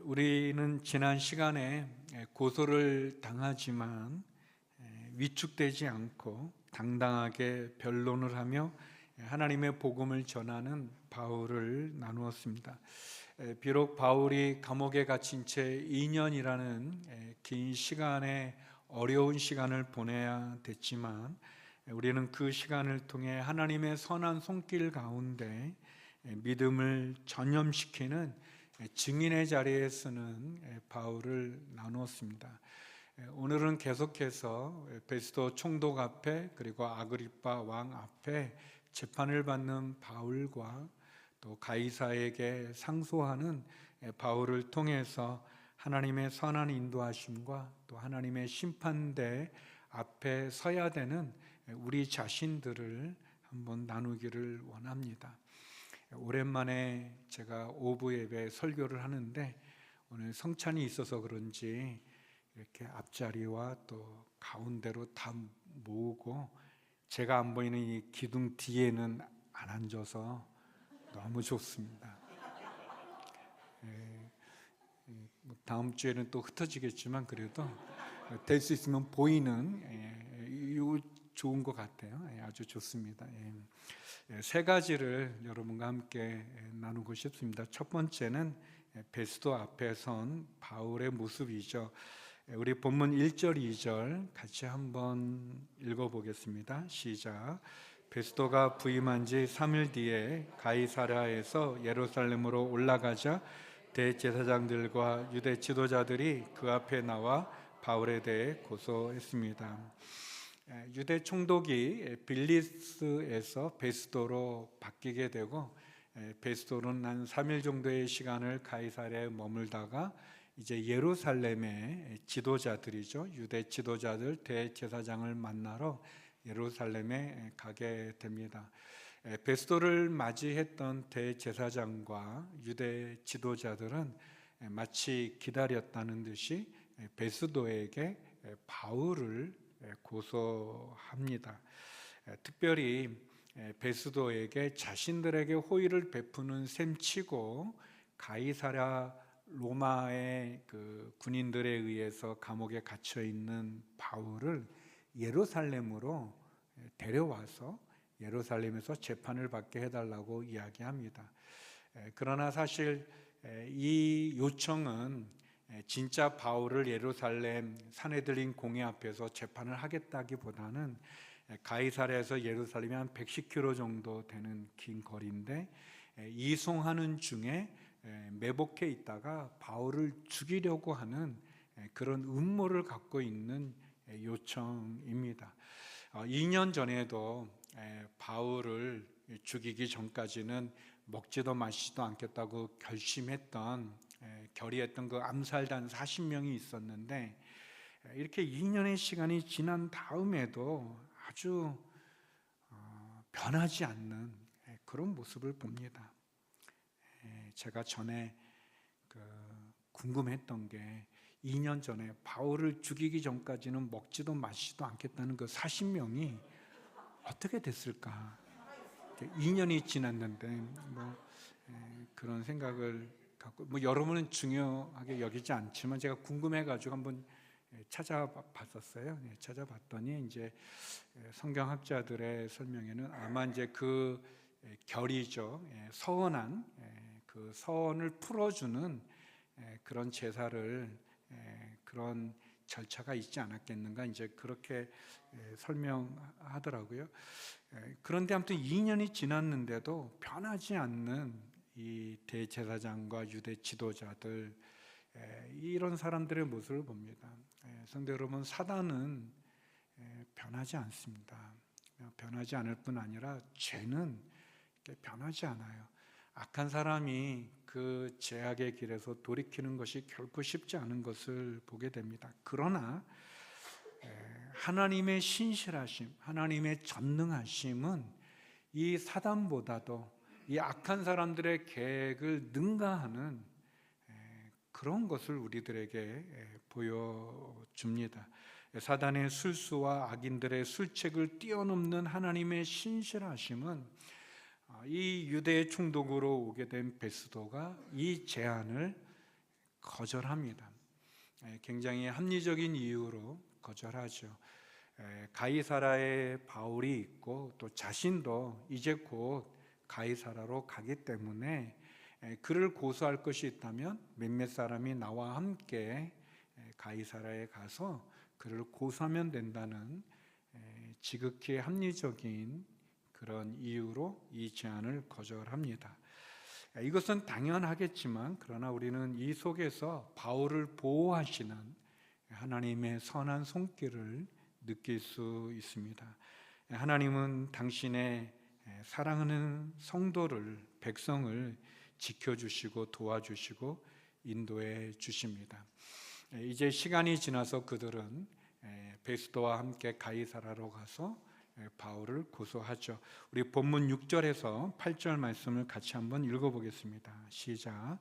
우리는 지난 시간에 고소를 당하지만 위축되지 않고 당당하게 변론을 하며 하나님의 복음을 전하는 바울을 나누었습니다. 비록 바울이 감옥에 갇힌 채 2년이라는 긴 시간에 어려운 시간을 보내야 됐지만 우리는 그 시간을 통해 하나님의 선한 손길 가운데 믿음을 전념시키는 증인의 자리에 서는 바울을 나누었습니다. 오늘은 계속해서 베스도 총독 앞에 그리고 아그리빠 왕 앞에 재판을 받는 바울과 또 가이사에게 상소하는 바울을 통해서 하나님의 선한 인도하심과 또 하나님의 심판대 앞에 서야 되는 우리 자신들을 한번 나누기를 원합니다. 오랜만에 제가 오후 예배 설교를 하는데 오늘 성찬이 있어서 그런지 이렇게 앞자리와 또 가운데로 다 모으고 제가 안 보이는 이 기둥 뒤에는 안 앉아서 너무 좋습니다. 다음 주에는 또 흩어지겠지만 그래도 될 수 있으면 보이는 좋은 것 같아요. 아주 좋습니다. 세 가지를 여러분과 함께 나누고 싶습니다. 첫 번째는 베스도 앞에 선 바울의 모습이죠. 우리 본문 1절, 2절 같이 한번 읽어보겠습니다. 시작. 베스도가 부임한 지 3일 뒤에 가이사랴에서 예루살렘으로 올라가자 대제사장들과 유대 지도자들이 그 앞에 나와 바울에 대해 고소했습니다. 유대 총독이 빌리스에서 베스도로 바뀌게 되고 베스도는 한 3일 정도의 시간을 가이사랴에 머물다가 이제 예루살렘의 지도자들이죠. 유대 지도자들 대제사장을 만나러 예루살렘에 가게 됩니다. 베스도를 맞이했던 대제사장과 유대 지도자들은 마치 기다렸다는 듯이 베스도에게 바울을 고소합니다. 특별히 베스도에게 자신들에게 호의를 베푸는 셈치고 가이사랴 로마의 그 군인들에 의해서 감옥에 갇혀 있는 바울을 예루살렘으로 데려와서 예루살렘에서 재판을 받게 해달라고 이야기합니다. 그러나 사실 이 요청은 진짜 바울을 예루살렘 산헤드린 공회 앞에서 재판을 하겠다기보다는 가이사랴에서 예루살렘이 한 110km 정도 되는 긴 거리인데 이송하는 중에 매복해 있다가 바울을 죽이려고 하는 그런 음모를 갖고 있는 요청입니다. 2년 전에도 바울을 죽이기 전까지는 먹지도 마시지도 않겠다고 결의했던 그 암살단 40명이 있었는데 이렇게 2년의 시간이 지난 다음에도 아주 변하지 않는 그런 모습을 봅니다. 제가 전에 궁금했던 게 2년 전에 바울을 죽이기 전까지는 먹지도 마시지도 않겠다는 그 40명이 어떻게 됐을까? 2년이 지났는데 그런 생각을 갖고 여러분은 중요하게 여기지 않지만 제가 궁금해가지고 한번 찾아봤었어요. 찾아봤더니 이제 성경학자들의 설명에는 아마 이제 그 결의죠. 서원한 그 서원을 풀어주는 그런 제사를 그런 절차가 있지 않았겠는가 이제 그렇게 설명하더라고요. 그런데 아무튼 2년이 지났는데도 변하지 않는 이 대제사장과 유대 지도자들 이런 사람들의 모습을 봅니다. 성도 여러분, 사단은 변하지 않습니다. 변하지 않을 뿐 아니라 죄는 변하지 않아요. 악한 사람이 그 죄악의 길에서 돌이키는 것이 결코 쉽지 않은 것을 보게 됩니다. 그러나 하나님의 신실하심, 하나님의 전능하심은 이 사단보다도 이 악한 사람들의 계획을 능가하는 그런 것을 우리들에게 보여줍니다. 사단의 술수와 악인들의 술책을 뛰어넘는 하나님의 신실하심은 이 유대의 총독으로 오게 된 베스도가 이 제안을 거절합니다. 굉장히 합리적인 이유로 거절하죠. 가이사라에 바울이 있고 또 자신도 이제 곧 가이사라로 가기 때문에 그를 고소할 것이 있다면 몇몇 사람이 나와 함께 가이사라에 가서 그를 고소하면 된다는 지극히 합리적인 그런 이유로 이 제안을 거절합니다. 이것은 당연하겠지만 그러나 우리는 이 속에서 바울을 보호하시는 하나님의 선한 손길을 느낄 수 있습니다. 하나님은 당신의 사랑하는 성도를, 백성을 지켜주시고 도와주시고 인도해 주십니다. 이제 시간이 지나서 그들은 베스도와 함께 가이사라로 가서 바울을 고소하죠. 우리 본문 6절에서 8절 말씀을 같이 한번 읽어보겠습니다. 시작.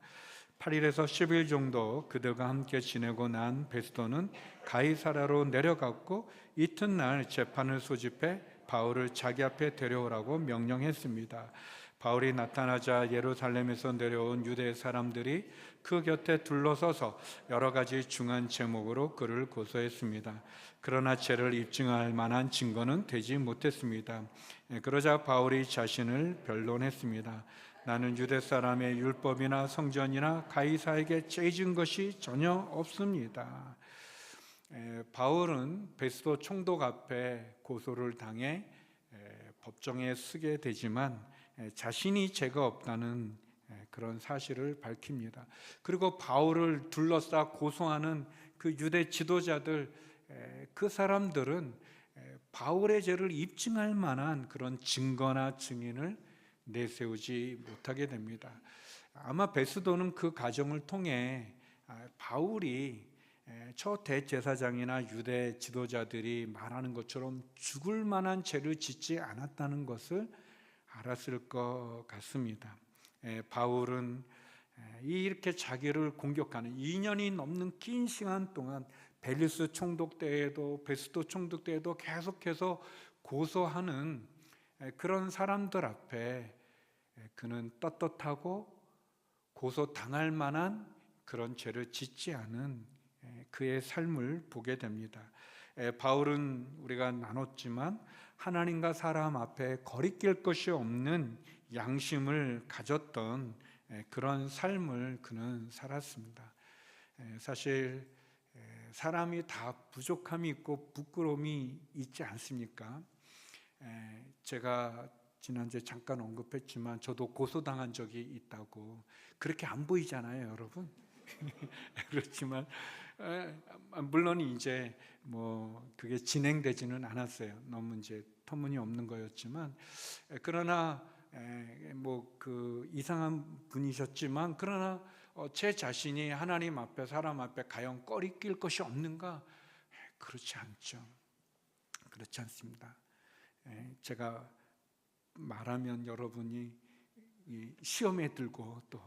8일에서 10일 정도 그들과 함께 지내고 난 베스도는 가이사라로 내려갔고 이튿날 재판을 소집해 바울을 자기 앞에 데려오라고 명령했습니다. 바울이 나타나자 예루살렘에서 내려온 유대 사람들이 그 곁에 둘러서서 여러 가지 중한 제목으로 그를 고소했습니다. 그러나 죄를 입증할 만한 증거는 되지 못했습니다. 그러자 바울이 자신을 변론했습니다. 나는 유대 사람의 율법이나 성전이나 가이사에게 죄진 것이 전혀 없습니다. 바울은 베스도 총독 앞에 고소를 당해 법정에 서게 되지만 자신이 죄가 없다는 그런 사실을 밝힙니다. 그리고 바울을 둘러싸 고소하는 그 유대 지도자들, 그 사람들은 바울의 죄를 입증할 만한 그런 증거나 증인을 내세우지 못하게 됩니다. 아마 베스도는 그 과정을 통해 바울이 저 대제사장이나 유대 지도자들이 말하는 것처럼 죽을 만한 죄를 짓지 않았다는 것을 알았을 것 같습니다. 바울은 이렇게 자기를 공격하는 2년이 넘는 긴 시간 동안 벨리스 총독 때에도 베스도 총독 때에도 계속해서 고소하는 그런 사람들 앞에 그는 떳떳하고 고소당할 만한 그런 죄를 짓지 않은 그의 삶을 보게 됩니다. 바울은 우리가 나눴지만 하나님과 사람 앞에 거리낄 것이 없는 양심을 가졌던 그런 삶을 그는 살았습니다. 사실 사람이 다 부족함이 있고 부끄러움이 있지 않습니까? 제가 지난주에 잠깐 언급했지만 저도 고소당한 적이 있다고. 그렇게 안 보이잖아요, 여러분. 그렇지만 물론 이제 뭐 그게 진행되지는 않았어요. 너무 이제 터무니없는 거였지만, 그러나 뭐 그 이상한 분이셨지만 그러나 제 자신이 하나님 앞에 사람 앞에 과연 꺼리낄 것이 없는가? 그렇지 않죠. 그렇지 않습니다. 제가 말하면 여러분이 시험에 들고 또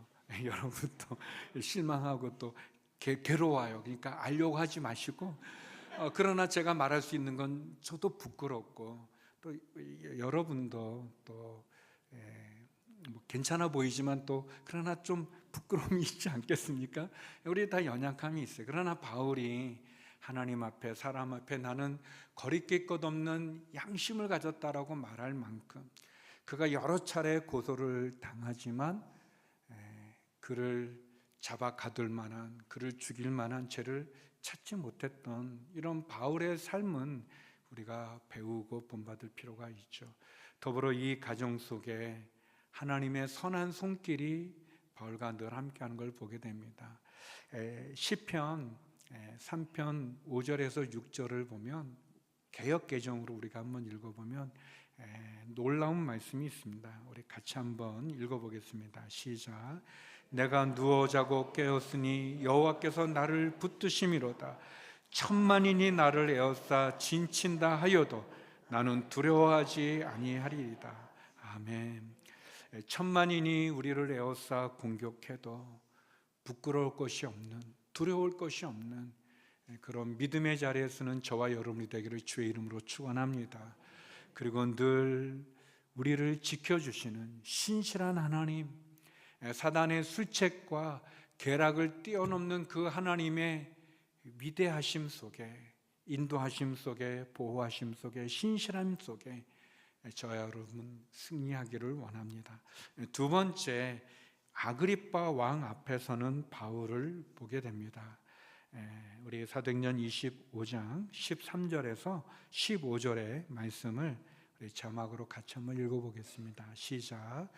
여러분 또 실망하고 또 괴로워요. 그러니까 알려고 하지 마시고, 그러나 제가 말할 수 있는 건 저도 부끄럽고 또 여러분도 또 뭐 괜찮아 보이지만 또 그러나 좀 부끄러움이 있지 않겠습니까? 우리 다 연약함이 있어요. 그러나 바울이 하나님 앞에 사람 앞에 나는 거리낄 것 없는 양심을 가졌다라고 말할 만큼 그가 여러 차례 고소를 당하지만 그를 잡아 가둘 만한, 그를 죽일 만한 죄를 찾지 못했던 이런 바울의 삶은 우리가 배우고 본받을 필요가 있죠. 더불어 이 가정 속에 하나님의 선한 손길이 바울과 늘 함께하는 걸 보게 됩니다. 시편 3편 5절에서 6절을 보면 개역 개정으로 우리가 한번 읽어보면 놀라운 말씀이 있습니다. 우리 같이 한번 읽어보겠습니다. 시작. 내가 누워 자고 깨었으니 여호와께서 나를 붙드심이로다. 천만인이 나를 에워싸 진친다 하여도 나는 두려워하지 아니하리이다. 아멘. 천만인이 우리를 에워싸 공격해도 부끄러울 것이 없는, 두려울 것이 없는 그런 믿음의 자리에 서는 저와 여러분이 되기를 주의 이름으로 축원합니다. 그리고 늘 우리를 지켜주시는 신실한 하나님, 사단의 술책과 계략을 뛰어넘는 그 하나님의 위대하심 속에, 인도하심 속에, 보호하심 속에, 신실함 속에 저와 여러분 승리하기를 원합니다. 두 번째, 아그리빠 왕 앞에서는 바울을 보게 됩니다. 우리 사도행전 25장 13절에서 15절의 말씀을 우리 자막으로 같이 한번 읽어보겠습니다. 시작.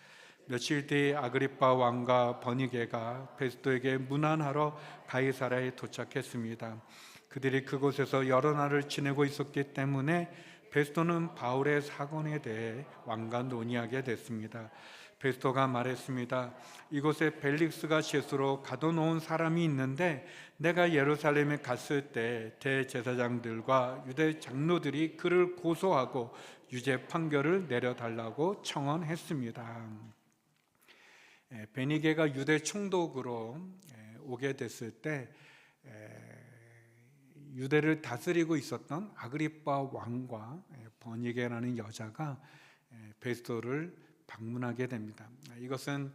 며칠 뒤에 아그리빠 왕과 버니게가 베스도에게 문안하러 가이사랴에 도착했습니다. 그들이 그곳에서 여러 날을 지내고 있었기 때문에 베스도는 바울의 사건에 대해 왕과 논의하게 됐습니다. 베스도가 말했습니다. 이곳에 벨릭스가 제수로 가둬놓은 사람이 있는데 내가 예루살렘에 갔을 때 대제사장들과 유대 장로들이 그를 고소하고 유죄 판결을 내려달라고 청원했습니다. 베니게가 유대 총독으로 오게 됐을 때 유대를 다스리고 있었던 아그리빠 왕과 버니게라는 여자가 베스도를 방문하게 됩니다. 이것은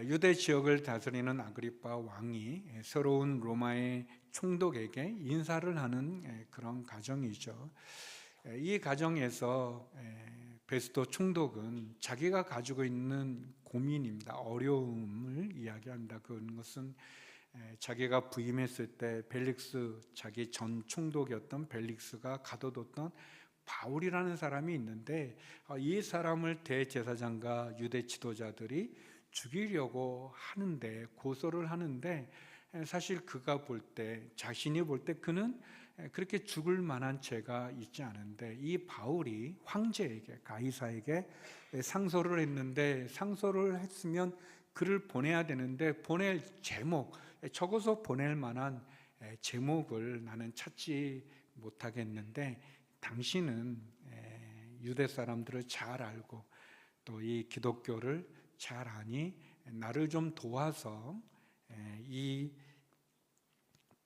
유대 지역을 다스리는 아그리빠 왕이 새로운 로마의 총독에게 인사를 하는 그런 과정이죠. 이 과정에서 베스도 총독은 자기가 가지고 있는 고민입니다. 어려움을 이야기합니다. 그것은 자기가 부임했을 때 벨릭스, 자기 전 총독이었던 벨릭스가 가둬뒀던 바울이라는 사람이 있는데 이 사람을 대제사장과 유대 지도자들이 죽이려고 하는데, 고소를 하는데 사실 그가 볼 때, 자신이 볼 때 그는 그렇게 죽을 만한 죄가 있지 않은데 이 바울이 황제에게, 가이사에게 상소를 했는데, 상소를 했으면 그를 보내야 되는데 보낼 제목, 적어서 보낼 만한 제목을 나는 찾지 못하겠는데 당신은 유대 사람들을 잘 알고 또 이 기독교를 잘 아니 나를 좀 도와서 이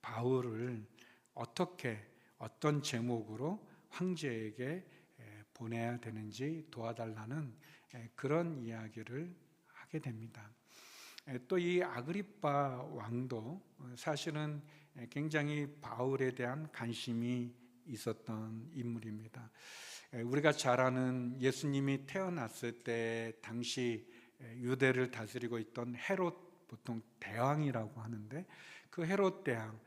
바울을 어떤 제목으로 황제에게 보내야 되는지 도와달라는 그런 이야기를 하게 됩니다. 또 이 아그리빠 왕도 사실은 굉장히 바울에 대한 관심이 있었던 인물입니다. 우리가 잘 아는 예수님이 태어났을 때 당시 유대를 다스리고 있던 헤롯, 보통 대왕이라고 하는데 그 헤롯 대왕,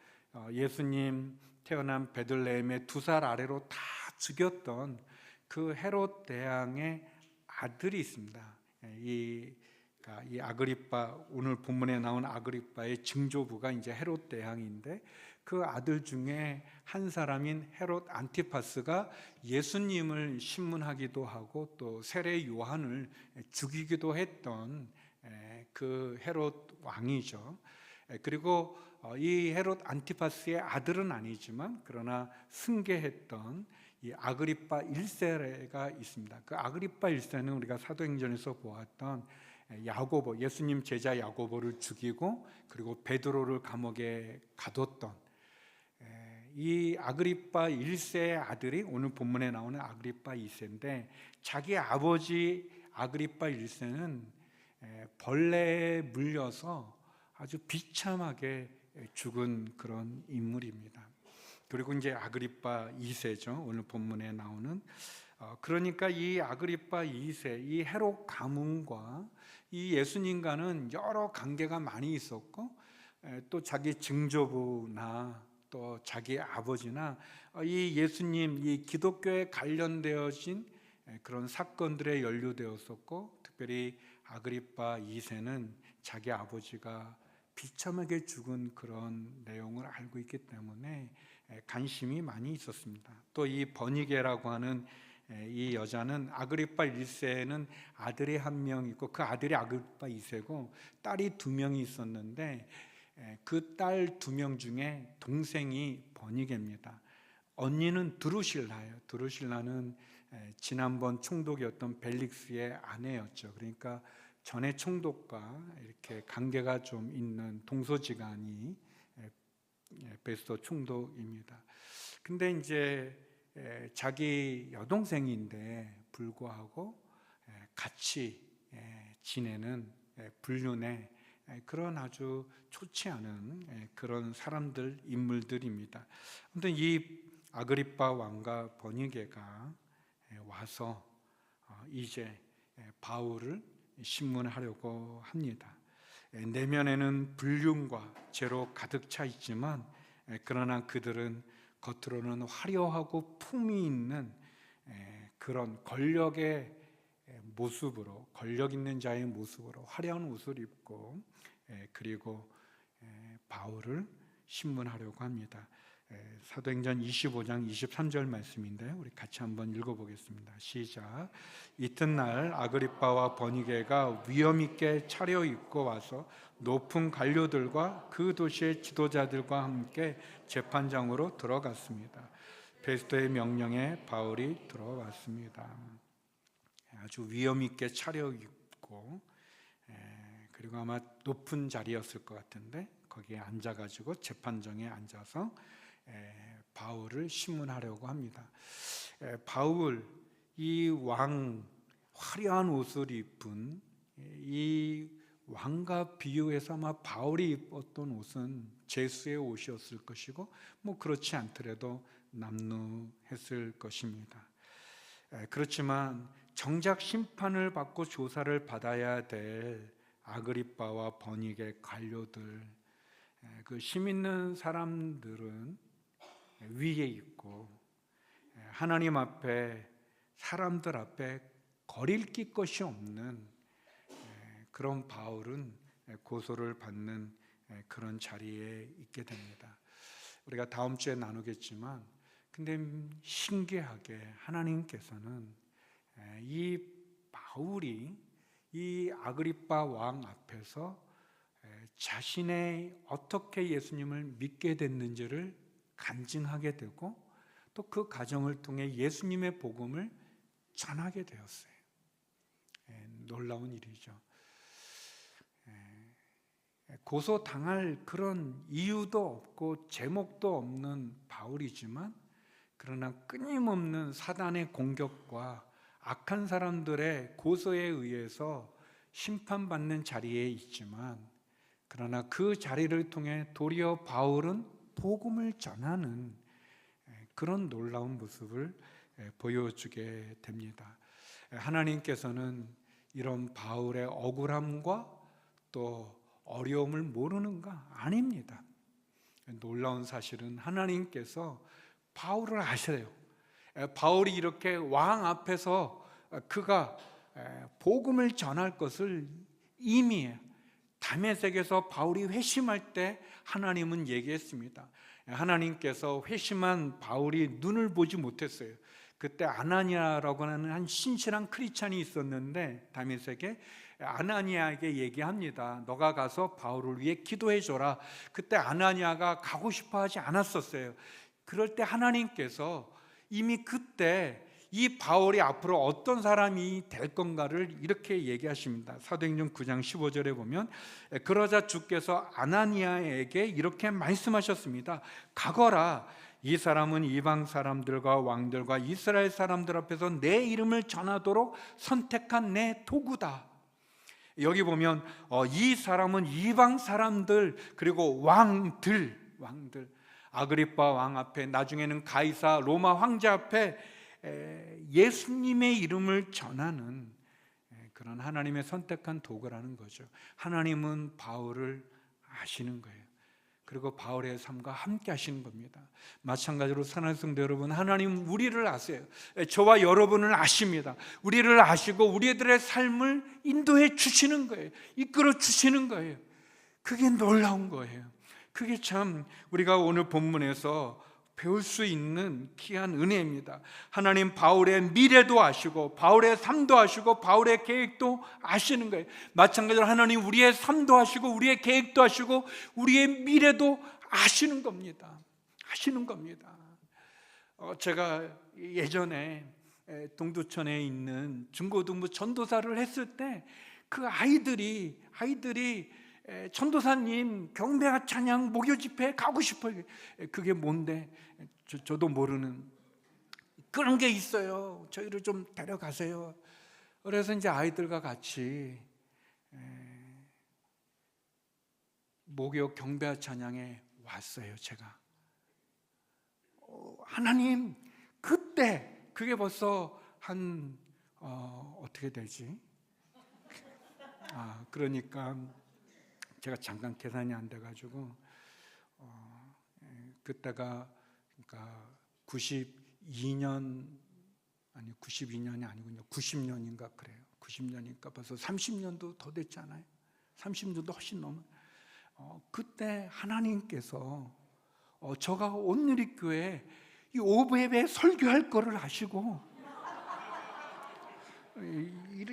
예수님 태어난 베들레헴의 2살 아래로 다 죽였던 그 헤롯 대왕의 아들이 있습니다. 이 아그리빠, 오늘 본문에 나온 아그리빠의 증조부가 이제 헤롯 대왕인데 그 아들 중에 한 사람인 헤롯 안티파스가 예수님을 신문하기도 하고 또 세례 요한을 죽이기도 했던 그 헤롯 왕이죠. 그리고 이 헤롯 안티파스의 아들은 아니지만 그러나 승계했던 이 아그리빠 1세가 있습니다. 그 아그리빠 1세는 우리가 사도행전에서 보았던 야고보, 예수님 제자 야고보를 죽이고 그리고 베드로를 감옥에 가뒀던 이 아그리빠 1세의 아들이 오늘 본문에 나오는 아그리빠 2세인데 자기 아버지 아그리빠 1세는 벌레에 물려서 아주 비참하게 죽은 그런 인물입니다. 그리고 이제 아그리빠 2세죠. 오늘 본문에 나오는. 그러니까 이 아그리빠 2세, 이 헤롯 가문과 이 예수님과는 여러 관계가 많이 있었고 또 자기 증조부나 또 자기 아버지나 이 예수님, 이 기독교에 관련되어진 그런 사건들에 연루되었었고 특별히 아그리빠 2세는 자기 아버지가 비참하게 죽은 그런 내용을 알고 있기 때문에 관심이 많이 있었습니다. 또 이 버니게라고 하는 이 여자는 아그리빠 1세는 아들이 한 명 있고 그 아들이 아그리빠 2세고 딸이 2명이 있었는데 그 딸 2명 중에 동생이 버니게입니다. 언니는 드루실라예요. 드루실라는 지난번 총독이었던 벨릭스의 아내였죠. 그러니까 전에 총독과 이렇게 관계가 좀 있는 동서지간이 베스도 총독입니다. 근데 이제 자기 여동생인데 불구하고 같이 지내는 불륜의 그런 아주 좋지 않은 그런 사람들, 인물들입니다. 아무튼 이 아그리파 왕과 버니게가 와서 이제 바울을 신문하려고 합니다. 내면에는 불륜과 죄로 가득 차 있지만 그러나 그들은 겉으로는 화려하고 품위 있는 그런 권력의 모습으로, 권력 있는 자의 모습으로 화려한 옷을 입고 그리고 바울을 신문하려고 합니다. 사도행전 25장 23절 말씀인데 우리 같이 한번 읽어보겠습니다. 시작. 이튿날 아그리빠와 버니게가 위엄 있게 차려입고 와서 높은 관료들과 그 도시의 지도자들과 함께 재판장으로 들어갔습니다. 베스토의 명령에 바울이 들어왔습니다. 아주 위엄 있게 차려입고 그리고 아마 높은 자리였을 것 같은데 거기에 앉아가지고 재판정에 앉아서 바울을 신문하려고 합니다. 바울, 이 왕 화려한 옷을 입은 이 왕과 비유해서 아마 바울이 입었던 옷은 제수의 옷이었을 것이고 뭐 그렇지 않더라도 남루했을 것입니다. 그렇지만 정작 심판을 받고 조사를 받아야 될 아그리빠와 버니게 관료들, 그 힘 있는 사람들은 위에 있고 하나님 앞에, 사람들 앞에 거리낄 것이 없는 그런 바울은 고소를 받는 그런 자리에 있게 됩니다. 우리가 다음 주에 나누겠지만 근데 신기하게 하나님께서는 이 바울이 이 아그리빠 왕 앞에서 자신의 어떻게 예수님을 믿게 됐는지를 간증하게 되고 또 그 과정을 통해 예수님의 복음을 전하게 되었어요. 놀라운 일이죠. 고소당할 그런 이유도 없고 제목도 없는 바울이지만 그러나 끊임없는 사단의 공격과 악한 사람들의 고소에 의해서 심판받는 자리에 있지만 그러나 그 자리를 통해 도리어 바울은 복음을 전하는 그런 놀라운 모습을 보여주게 됩니다. 하나님께서는 이런 바울의 억울함과 또 어려움을 모르는가? 아닙니다. 놀라운 사실은 하나님께서 바울을 아셔요. 바울이 이렇게 왕 앞에서 그가 복음을 전할 것을 이미 다메섹에서 바울이 회심할 때 하나님은 얘기했습니다. 하나님께서 회심한 바울이 눈을 보지 못했어요. 그때 아나니아라고 하는 한 신실한 크리스찬이 있었는데 다메섹에 아나니아에게 얘기합니다. 너가 가서 바울을 위해 기도해 줘라. 그때 아나니아가 가고 싶어 하지 않았었어요. 그럴 때 하나님께서 이미 그때 이 바울이 앞으로 어떤 사람이 될 건가를 이렇게 얘기하십니다. 사도행전 9장 15절에 보면 그러자 주께서 아나니아에게 이렇게 말씀하셨습니다. 가거라. 이 사람은 이방 사람들과 왕들과 이스라엘 사람들 앞에서 내 이름을 전하도록 선택한 내 도구다. 여기 보면 이 사람은 이방 사람들 그리고 왕들 아그리빠 왕 앞에 나중에는 가이사 로마 황제 앞에 예수님의 이름을 전하는 그런 하나님의 선택한 도구라는 거죠. 하나님은 바울을 아시는 거예요. 그리고 바울의 삶과 함께 하시는 겁니다. 마찬가지로 사랑하는 성도 여러분, 하나님 우리를 아세요. 저와 여러분을 아십니다. 우리를 아시고 우리들의 삶을 인도해 주시는 거예요. 이끌어 주시는 거예요. 그게 놀라운 거예요. 그게 참 우리가 오늘 본문에서 배울 수 있는 귀한 은혜입니다. 하나님 바울의 미래도 아시고 바울의 삶도 아시고 바울의 계획도 아시는 거예요. 마찬가지로 하나님 우리의 삶도 아시고 우리의 계획도 아시고 우리의 미래도 아시는 겁니다. 아시는 겁니다. 제가 예전에 동두천에 있는 중고등부 전도사를 했을 때 그 아이들이 전도사님 경배와 찬양 목요 집회에 가고 싶어요. 그게 뭔데? 저도 모르는 그런 게 있어요. 저희를 좀 데려가세요. 그래서 이제 아이들과 같이 목요 경배와 찬양에 왔어요. 제가 하나님, 그때 그게 벌써 한 어떻게 되지? 그러니까 제가 잠깐 계산이 안 돼가지고 그때가 그러니까 92년 아니 92년이 아니군요. 90년인가 그래요. 90년이니까 벌써 30년도 더 됐잖아요. 30년도 훨씬 넘어. 그때 하나님께서 저가 온누리교회 이 오브앱에 설교할 거를 아시고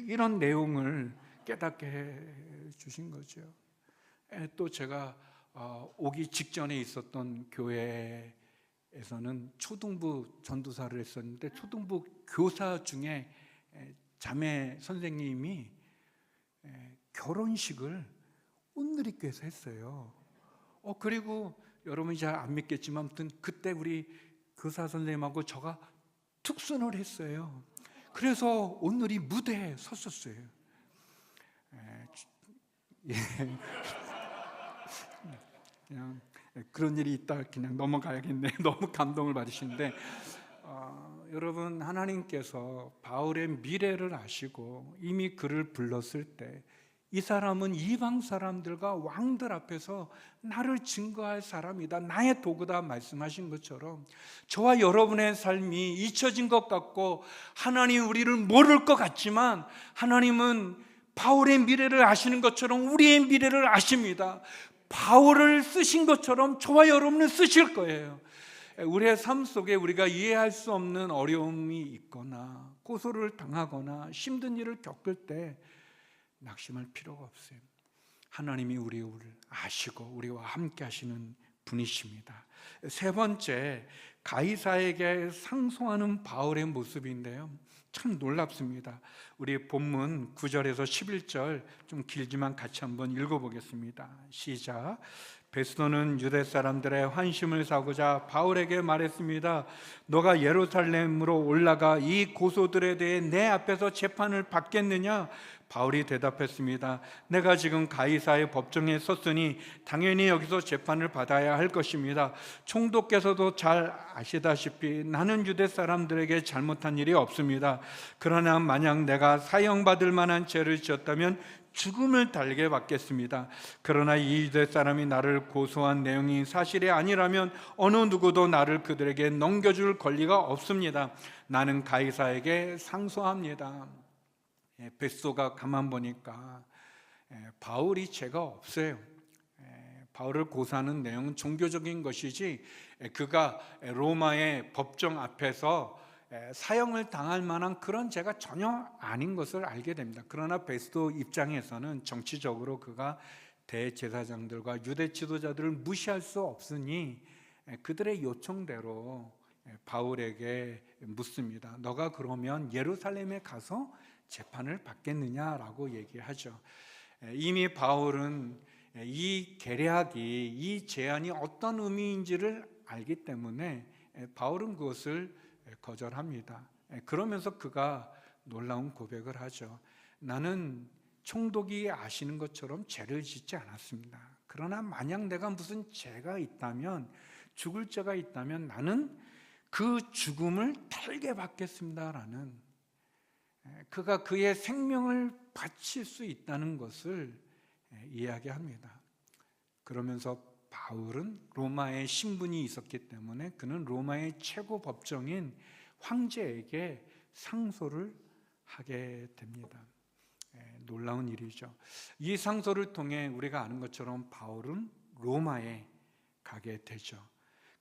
이런 내용을 깨닫게 해 주신 거죠. 또 제가 오기 직전에 있었던 교회에서는 초등부 전도사를 했었는데 초등부 교사 중에 자매 선생님이 결혼식을 온누리교회에서 했어요. 그리고 여러분이 잘 안 믿겠지만 아무튼 그때 우리 교사 선생님하고 저가 특순을 했어요. 그래서 온누리 무대에 섰었어요. 그냥 그런 일이 있다 그냥 넘어가야겠네. 너무 감동을 받으시는데 여러분, 하나님께서 바울의 미래를 아시고 이미 그를 불렀을 때 이 사람은 이방 사람들과 왕들 앞에서 나를 증거할 사람이다, 나의 도구다 말씀하신 것처럼 저와 여러분의 삶이 잊혀진 것 같고 하나님 우리를 모를 것 같지만 하나님은 바울의 미래를 아시는 것처럼 우리의 미래를 아십니다. 바울을 쓰신 것처럼 저와 여러분을 쓰실 거예요. 우리의 삶 속에 우리가 이해할 수 없는 어려움이 있거나 고소를 당하거나 힘든 일을 겪을 때 낙심할 필요가 없어요. 하나님이 우리를 아시고 우리와 함께 하시는 분이십니다. 세 번째, 가이사에게 상소하는 바울의 모습인데요, 참 놀랍습니다. 우리 본문 9절에서 11절 좀 길지만 같이 한번 읽어보겠습니다. 시작. 베스도는 유대 사람들의 환심을 사고자 바울에게 말했습니다. 너가 예루살렘으로 올라가 이 고소들에 대해 내 앞에서 재판을 받겠느냐? 바울이 대답했습니다. 내가 지금 가이사의 법정에 섰으니 당연히 여기서 재판을 받아야 할 것입니다. 총독께서도 잘 아시다시피 나는 유대 사람들에게 잘못한 일이 없습니다. 그러나 만약 내가 사형받을 만한 죄를 지었다면 죽음을 달게 받겠습니다. 그러나 이 유대 사람이 나를 고소한 내용이 사실이 아니라면 어느 누구도 나를 그들에게 넘겨줄 권리가 없습니다. 나는 가이사에게 상소합니다. 베스도가 가만 보니까 바울이 죄가 없어요. 바울을 고소하는 내용은 종교적인 것이지 그가 로마의 법정 앞에서 사형을 당할 만한 그런 죄가 전혀 아닌 것을 알게 됩니다. 그러나 베스도 입장에서는 정치적으로 그가 대제사장들과 유대 지도자들을 무시할 수 없으니 그들의 요청대로 바울에게 묻습니다. 너가 그러면 예루살렘에 가서 재판을 받겠느냐라고 얘기하죠. 이미 바울은 이 계략이, 이 제안이 어떤 의미인지를 알기 때문에 바울은 그것을 거절합니다. 그러면서 그가 놀라운 고백을 하죠. 나는 총독이 아시는 것처럼 죄를 짓지 않았습니다. 그러나 만약 내가 무슨 죄가 있다면, 죽을 죄가 있다면 나는 그 죽음을 달게 받겠습니다라는, 그가 그의 생명을 바칠 수 있다는 것을 이야기합니다. 그러면서 바울은 로마의 신분이 있었기 때문에 그는 로마의 최고 법정인 황제에게 상소를 하게 됩니다. 놀라운 일이죠. 이 상소를 통해 우리가 아는 것처럼 바울은 로마에 가게 되죠.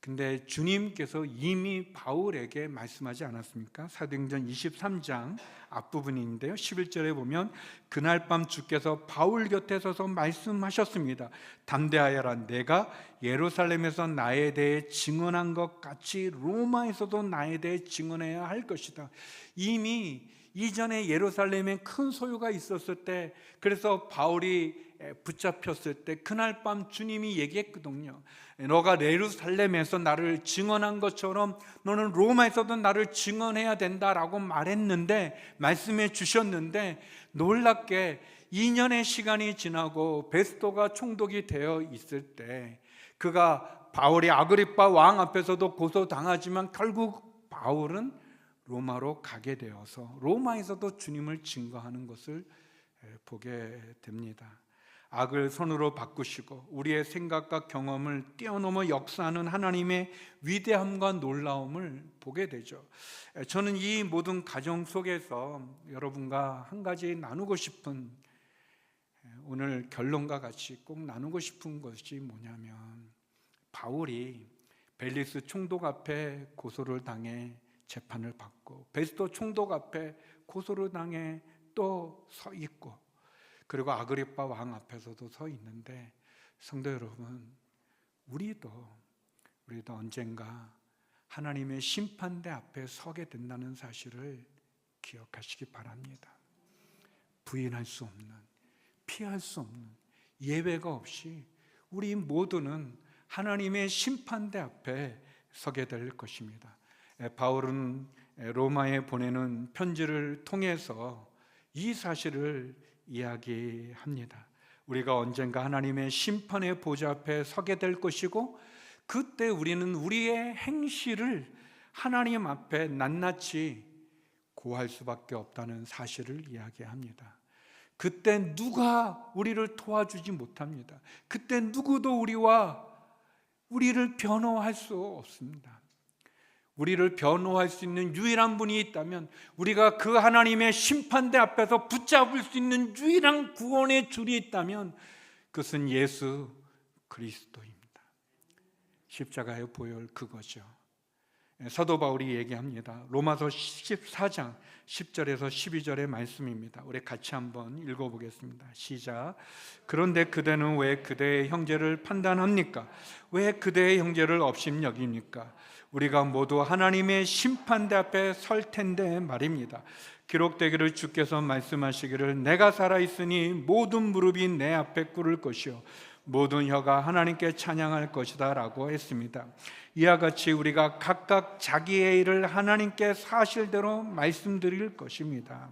근데 주님께서 이미 바울에게 말씀하지 않았습니까? 사도행전 23장 앞부분인데요, 11절에 보면 그날 밤 주께서 바울 곁에 서서 말씀하셨습니다. 담대하여라. 내가 예루살렘에서 나에 대해 증언한 것 같이 로마에서도 나에 대해 증언해야 할 것이다. 이미 이전에 예루살렘에 큰 소요가 있었을 때, 그래서 바울이 붙잡혔을 때 그날 밤 주님이 얘기했거든요. 너가 예루살렘에서 나를 증언한 것처럼 너는 로마에서도 나를 증언해야 된다라고 말했는데, 말씀해 주셨는데, 놀랍게 2년의 시간이 지나고 베스도가 총독이 되어 있을 때 그가 바울이 아그리파 왕 앞에서도 고소당하지만 결국 바울은 로마로 가게 되어서 로마에서도 주님을 증거하는 것을 보게 됩니다. 악을 선으로 바꾸시고 우리의 생각과 경험을 뛰어넘어 역사하는 하나님의 위대함과 놀라움을 보게 되죠. 저는 이 모든 과정 속에서 여러분과 한 가지 나누고 싶은, 오늘 결론과 같이 꼭 나누고 싶은 것이 뭐냐면, 바울이 벨리스 총독 앞에 고소를 당해 재판을 받고 베스도 총독 앞에 고소를 당해 또 서 있고, 그리고 아그리파 왕 앞에서도 서 있는데, 성도 여러분, 우리도 언젠가 하나님의 심판대 앞에 서게 된다는 사실을 기억하시기 바랍니다. 부인할 수 없는, 피할 수 없는, 예외가 없이 우리 모두는 하나님의 심판대 앞에 서게 될 것입니다. 바울은 로마에 보내는 편지를 통해서 이 사실을 이야기합니다. 우리가 언젠가 하나님의 심판의 보좌 앞에 서게 될 것이고, 그때 우리는 우리의 행실을 하나님 앞에 낱낱이 고할 수밖에 없다는 사실을 이야기합니다. 그때 누가 우리를 도와주지 못합니다. 그때 누구도 우리를 변호할 수 없습니다. 우리를 변호할 수 있는 유일한 분이 있다면, 우리가 그 하나님의 심판대 앞에서 붙잡을 수 있는 유일한 구원의 줄이 있다면 그것은 예수 그리스도입니다. 십자가의 보혈, 그거죠. 사도 바울이 얘기합니다. 로마서 14장 10절에서 12절의 말씀입니다. 우리 같이 한번 읽어보겠습니다. 시작. 그런데 그대는 왜 그대의 형제를 판단합니까? 왜 그대의 형제를 업신여깁니까? 우리가 모두 하나님의 심판대 앞에 설 텐데 말입니다. 기록되기를 주께서 말씀하시기를 내가 살아있으니 모든 무릎이 내 앞에 꿇을 것이요 모든 혀가 하나님께 찬양할 것이다 라고 했습니다. 이와 같이 우리가 각각 자기의 일을 하나님께 사실대로 말씀드릴 것입니다.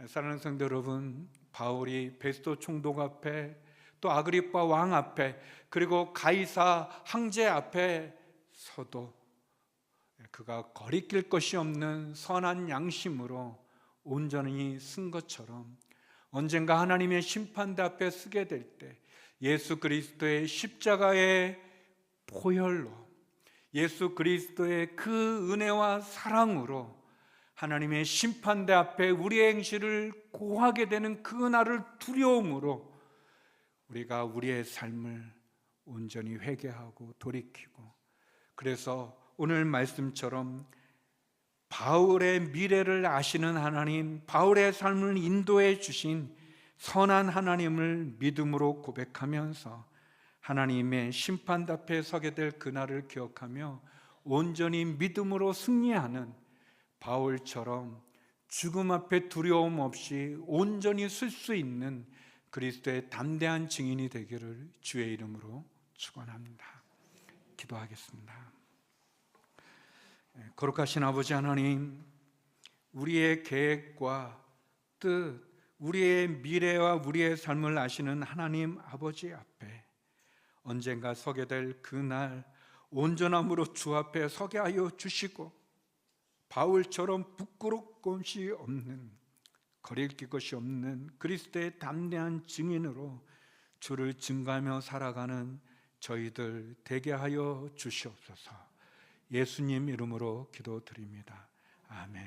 사랑하는 성도 여러분, 바울이 베스도 총독 앞에, 또 아그리파 왕 앞에, 그리고 가이사 황제 앞에 서도 그가 거리낄 것이 없는 선한 양심으로 온전히 쓴 것처럼, 언젠가 하나님의 심판대 앞에 서게 될 때 예수 그리스도의 십자가의 보혈로, 예수 그리스도의 그 은혜와 사랑으로 하나님의 심판대 앞에 우리의 행실을 고하게 되는 그 날을 두려움으로 우리가 우리의 삶을 온전히 회개하고 돌이키고, 그래서 오늘 말씀처럼 바울의 미래를 아시는 하나님, 바울의 삶을 인도해 주신 선한 하나님을 믿음으로 고백하면서 하나님의 심판 앞에 서게 될 그날을 기억하며 온전히 믿음으로 승리하는 바울처럼 죽음 앞에 두려움 없이 온전히 쓸 수 있는 그리스도의 담대한 증인이 되기를 주의 이름으로 축원합니다. 기도하겠습니다. 거룩하신 아버지 하나님, 우리의 계획과 뜻, 우리의 미래와 우리의 삶을 아시는 하나님 아버지 앞에 언젠가 서게 될 그날 온전함으로 주 앞에 서게 하여 주시고, 바울처럼 부끄러울 것이 없는, 거리낄 것이 없는 그리스도의 담대한 증인으로 주를 증거하며 살아가는 저희들 되게 하여 주시옵소서. 예수님 이름으로 기도드립니다. 아멘.